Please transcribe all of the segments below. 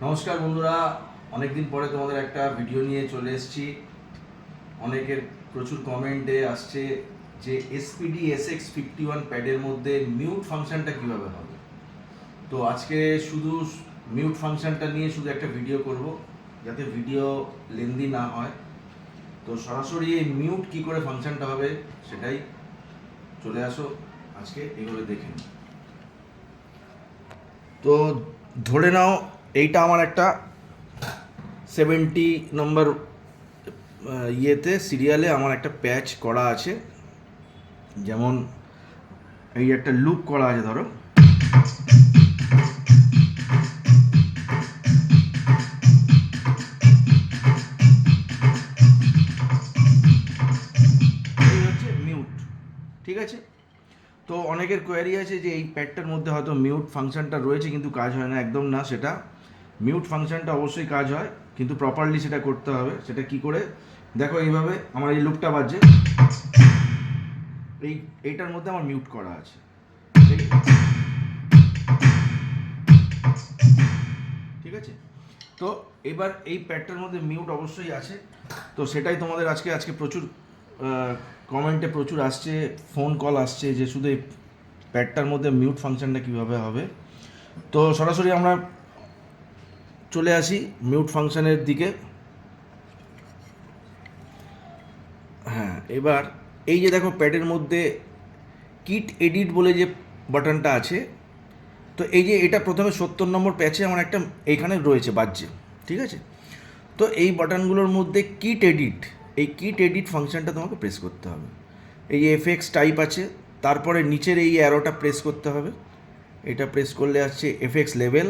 নমস্কার বন্ধুরা, অনেকদিন পরে তোমাদের একটা ভিডিও নিয়ে চলে এসেছি। অনেকের প্রচুর কমেন্টে আসছে যে SPD SX51 প্যাডের মধ্যে মিউট ফাংশনটা কিভাবে হবে। তো আজকে শুধু মিউট ফাংশনটা নিয়ে শুধু একটা ভিডিও করব, যাতে ভিডিও লেন্দি না হয়। তো সরাসরি এই মিউট কি করে ফাংশনটা হবে সেটাই চলে আসো আজকে এইভাবে দেখে নিই। তো ধরে নাও এইটা আমার একটা 70 নম্বর ইয়েতে সিরিয়ালে আমার একটা প্যাচ করা আছে, যেমন এই একটা লুপ করা আছে। ধরো এই হচ্ছে মিউট, ঠিক আছে। তো অনেকের কোয়ারি আছে যে এই প্যাডটার মধ্যে হয়তো মিউট ফাংশনটা রয়েছে কিন্তু কাজ হয় না। একদম না, সেটা মিউট ফাংশনটা অবশ্যই কাজ হয়, কিন্তু প্রপারলি সেটা করতে হবে। সেটা কি করে দেখো, এইভাবে আমার এই লুপটা বাজছে, এইটার মধ্যে আমার মিউট করা আছে। ঠিক আছে, তো এবার এই প্যাডটার মধ্যে মিউট অবশ্যই আছে। তো সেটাই তোমাদের আজকে প্রচুর কমেন্টে প্রচুর আসছে, ফোন কল আসছে যে শুধু এই প্যাডটার মধ্যে মিউট ফাংশনটা কীভাবে হবে। তো সরাসরি আমরা চলে আসি মিউট ফাংশনের দিকে। হ্যাঁ, এবার এই যে দেখো প্যাডের মধ্যে কিট এডিট বলে যে বাটনটা আছে, তো এই যে এটা প্রথমে 70 নম্বর প্যাচে আমার একটা এইখানে রয়েছে বাজছে, ঠিক আছে। তো এই বাটনগুলোর মধ্যে কিট এডিট, এই কিট এডিট ফাংশনটা তোমাকে প্রেস করতে হবে। এই যে এফএক্স টাইপ আছে, তারপরে নিচের এই অ্যারোটা প্রেস করতে হবে। এটা প্রেস করলে আসছে এফএক্স লেভেল,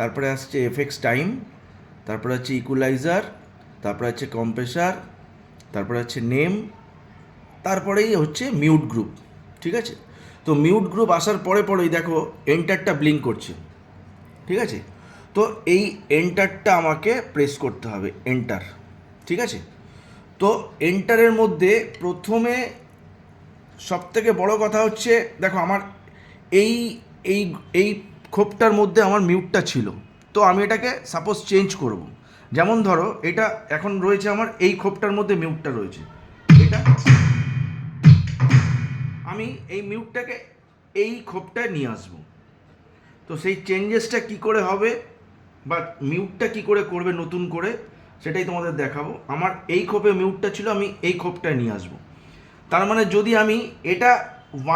তারপরে আসছে এফএক্স টাইম, তারপরে হচ্ছে ইকুয়ালাইজার, তারপরে হচ্ছে কম্প্রেসার, তারপরে হচ্ছে নেম, তারপরেই হচ্ছে মিউট গ্রুপ, ঠিক আছে। তো মিউট গ্রুপ আসার পরেই দেখো এন্টারটা ব্লিঙ্ক করছে, ঠিক আছে। তো এই এন্টারটা আমাকে প্রেস করতে হবে, এন্টার, ঠিক আছে। তো এন্টারের মধ্যে প্রথমে সবথেকে বড় কথা হচ্ছে, দেখো আমার এই এই এই খোপটার মধ্যে আমার মিউটটা ছিল, তো আমি এটাকে সাপোজ চেঞ্জ করব। যেমন ধরো এটা এখন রয়েছে আমার এই খোপটার মধ্যে মিউটটা রয়েছে, এটা আমি এই মিউটটাকে এই খোপটায় নিয়ে আসবো। তো সেই চেঞ্জেসটা কি করে হবে বা মিউটটা কি করে করবে নতুন করে, সেটাই তোমাদের দেখাবো। আমার এই খোপে মিউটটা ছিল, আমি এই খোপটায় নিয়ে আসবো। তার মানে যদি আমি এটা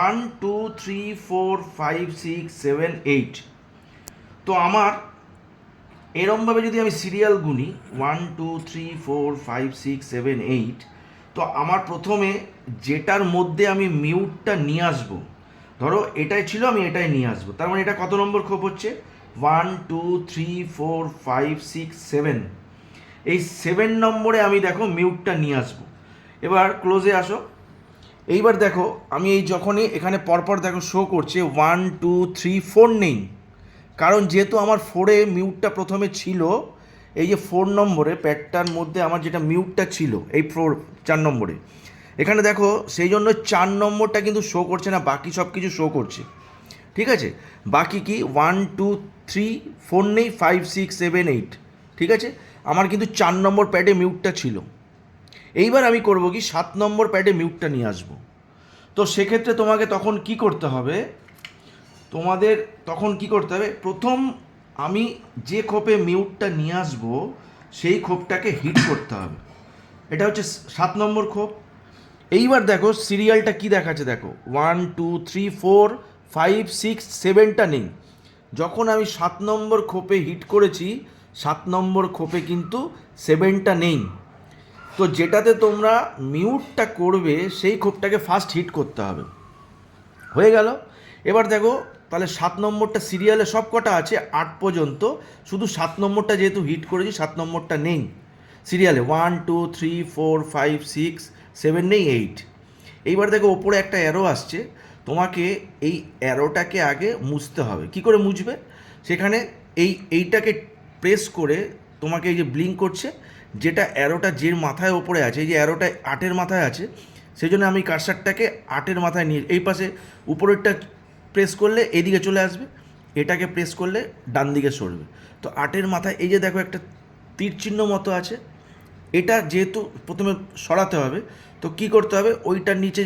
1 2 3 4 5 6 7 8, তো আমার এরমভাবে যদি আমি সিরিয়াল গুনি 1 2 3 4 5 6 7 8, তো আমার প্রথমে যেটার মধ্যে আমি মিউটটা নিয়ে আসবো, ধরো এটাই ছিল, আমি এটাই নিয়ে আসবো। তার মানে এটা কত নম্বর খোপ হচ্ছে? 1 2 3 4 5 6 7। এই 7 নম্বরে আমি দেখো মিউটটা নিয়ে আসবো। এবার ক্লোজে আসো। এইবার দেখো আমি এই যখনই এখানে পরপর দেখো শো করছে 1 2 3 4 নেই, কারণ যেহেতু আমার 4-এ মিউটটা প্রথমে ছিল। এই যে 4 নম্বরে প্যাডটার মধ্যে আমার যেটা মিউটটা ছিল এই 4 নম্বরে, এখানে দেখো সেই জন্য 4 নম্বরটা কিন্তু শো করছে না, বাকি সব কিছু শো করছে, ঠিক আছে। বাকি কি 1 2 3 4 নেই, 5 6 7 8, ঠিক আছে। আমার কিন্তু 4 নম্বর প্যাডে মিউটটা ছিল। এইবার আমি করব কি 7 নম্বর প্যাডে মিউটটা নিয়ে আসবো। তো সেক্ষেত্রে তোমাকে তখন কি করতে হবে, তোমাদের তখন কি করতে হবে, প্রথম আমি যে খোপে মিউটটা নিয়ে আসবো সেই খোপটাকে হিট করতে হবে। এটা হচ্ছে 7 নম্বর খোপ। এইবার দেখো সিরিয়ালটা কি দেখাচ্ছে, দেখো 1 2 3 4 5 6 7টা নেই। যখন আমি 7 নম্বর খোপে হিট করেছি, 7 নম্বর খোপে কিন্তু 7টা নেই। তো যেটাতে তোমরা মিউটটা করবে সেই খোপটাকে ফার্স্ট হিট করতে হবে। হয়ে গেল। এবার দেখো তাহলে 7 নম্বরটা সিরিয়ালে সব কটা আছে 8 পর্যন্ত, শুধু 7 নম্বরটা যেহেতু হিট করেছি 7 নম্বরটা নেই সিরিয়ালে। 1 2 3 4 5 6 7 নেই, 8। এইবার দেখো ওপরে একটা অ্যারো আসছে, তোমাকে এই অ্যারোটাকে আগে মুছতে হবে। কি করে মুছবে, সেখানে এইটাকে প্রেস করে তোমাকে এই যে ব্লিঙ্ক করছে, যেটা অ্যারোটা যে মাথায় ওপরে আছে, এই যে অ্যারোটা 8-এর মাথায় আছে, সেই জন্য আমি কার্সারটাকে 8-এর মাথায় নিয়ে এই পাশে উপরেরটা প্রেস করলে এদিকে চলে আসবে, এটাকে প্রেস করলে ডান দিকে সরবে। তো 8-এর মাথায় এই যে দেখো একটা তীর চিহ্ন মতো আছে, এটা যেহেতু প্রথমে সরাতে হবে, তো কি করতে হবে, ওইটার নিচে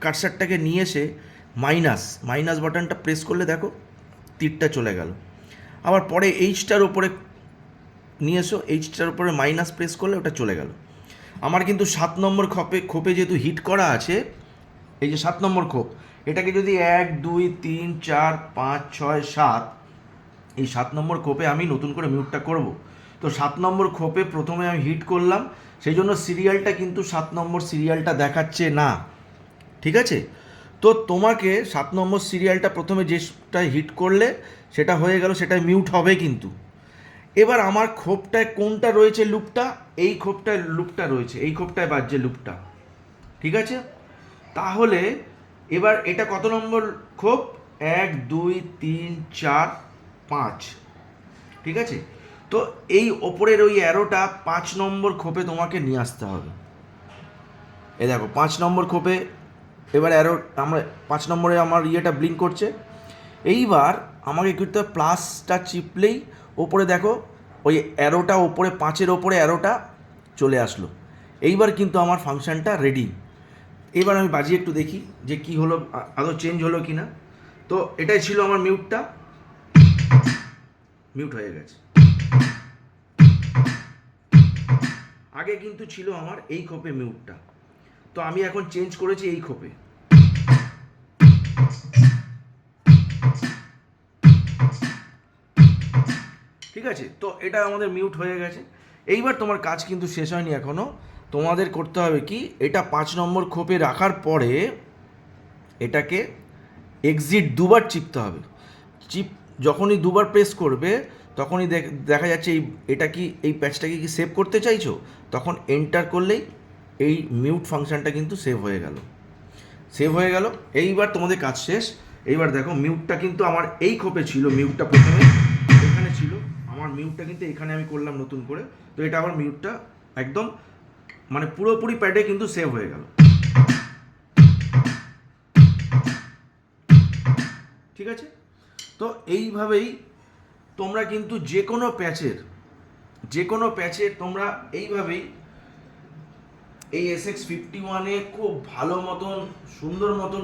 কার্সারটাকে নিয়ে এসে মাইনাস বাটনটা প্রেস করলে দেখো তীরটা চলে গেল। আবার পরে এইচটার ওপরে নিয়ে এসো, এইচটার উপরে মাইনাস প্রেস করলে ওটা চলে গেল। আমার কিন্তু 7 নম্বর খোপে যেহেতু হিট করা আছে, এই যে 7 নম্বর খোপ, এটাকে যদি 1 2 3 4 5 6 7, এই 7 নম্বর খোপে আমি নতুন করে মিউটটা করব। তো 7 নম্বর খোপে প্রথমে আমি হিট করলাম, সেই জন্য সিরিয়ালটা কিন্তু 7 নম্বর সিরিয়ালটা দেখাচ্ছে না, ঠিক আছে? তো তোমাকে 7 নম্বর সিরিয়ালটা প্রথমে যেটা হিট করলে সেটা হয়ে গেল, সেটা মিউট হবে কিন্তু। এবার আমার খোপটায় কোনটা রয়েছে লুপটা, এই খোপটায় লুপটা রয়েছে, এই খোপটায় বাজছে লুপটা, ঠিক আছে? তাহলে এবার এটা কত নম্বর খোপ, 1 2 3 4 5, ঠিক আছে? তো এই ওপরের ওই অ্যারোটা 5 নম্বর খোপে তোমাকে নিয়ে আসতে হবে। এই দেখো 5 নম্বর খোপে এবার অ্যারো, আমরা 5 নম্বরে আমার ইয়েটা ব্লিঙ্ক করছে। এইবার আমাকে করতে হবে প্লাসটা চিপলেই ওপরে দেখো ওই অ্যারোটা ওপরে, 5-এর ওপরে অ্যারোটা চলে আসলো। এইবার কিন্তু আমার ফাংশনটা রেডি। এবার আমি বাজিয়ে একটু দেখি যে কি হলো, আদৌ চেঞ্জ হলো কি না। তো এটাই ছিল আমার মিউটটা, মিউট হয়ে গেছে। আগে কিন্তু ছিল আমার এই খোপে মিউটটা, তো আমি এখন চেঞ্জ করেছি এই খোপে। ঠিক আছে, তো এটা আমাদের মিউট হয়ে গেছে। এইবার তোমার কাজ কিন্তু শেষ হয়নি এখনও। তোমাদের করতে হবে কি, এটা 5 নম্বর খোপে রাখার পরে এটাকে এক্সিট 2বার চিপতে হবে। যখনই 2বার প্রেস করবে তখনই দেখা যাচ্ছে এটা কি, এই প্যাচটাকে কি সেভ করতে চাইছো, তখন এন্টার করলেই এই মিউট ফাংশনটা কিন্তু সেভ হয়ে গেল। এইবার তোমাদের কাজ শেষ। এইবার দেখো মিউটটা কিন্তু আমার এই খোপে ছিল, মিউটটা প্রথমে এখানে ছিল, আমার মিউটটা কিন্তু এখানে আমি করলাম নতুন করে। তো এটা আমার মিউটটা একদম মানে পুরোপুরি প্যাডে কিন্তু সেভ হয়ে গেল, ঠিক আছে? তো এইভাবেই তোমরা কিন্তু যে কোনো প্যাচের তোমরা এইভাবেই এই SX51-এ খুব ভালো মতন সুন্দর মতন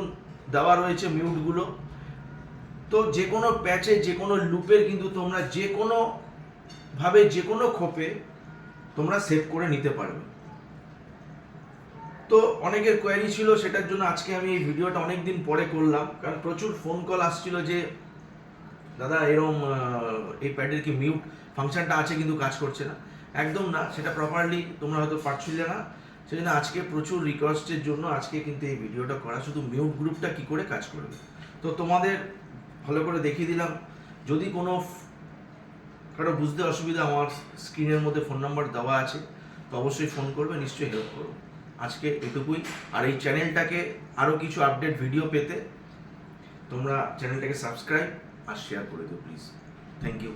দেওয়া রয়েছে মিউটগুলো। তো যে কোনো প্যাচে যে কোনো লুপের কিন্তু তোমরা যে কোনোভাবে যে কোনো খোপে তোমরা সেভ করে নিতে পারবে। তো অনেকের কোয়ারি ছিল, সেটার জন্য আজকে আমি এই ভিডিওটা অনেক দিন পরে করলাম, কারণ প্রচুর ফোন কল আসছিল যে দাদা এরম এই প্যাডের কি মিউট ফাংশনটা আছে কিন্তু কাজ করছে না। একদম না, সেটা প্রপারলি তোমরা হয়তো পারছিলে না, সেই জন্য আজকে প্রচুর রিকোয়েস্টের জন্য আজকে কিন্তু এই ভিডিওটা করা, শুধু মিউট গ্রুপটা কি করে কাজ করবে। তো তোমাদের ভালো করে দেখিয়ে দিলাম। যদি কোনো কারো বুঝতে অসুবিধা, আমার স্ক্রিনের মধ্যে ফোন নাম্বার দেওয়া আছে, তো অবশ্যই ফোন করবে, নিশ্চয়ই হেল্প করবো। আজকে এটুকুই। আর এই চ্যানেলটাকে আরও কিছু আপডেট ভিডিও পেতে তোমরা চ্যানেলটাকে সাবস্ক্রাইব আর শেয়ার করে দিও প্লিজ। Thank you.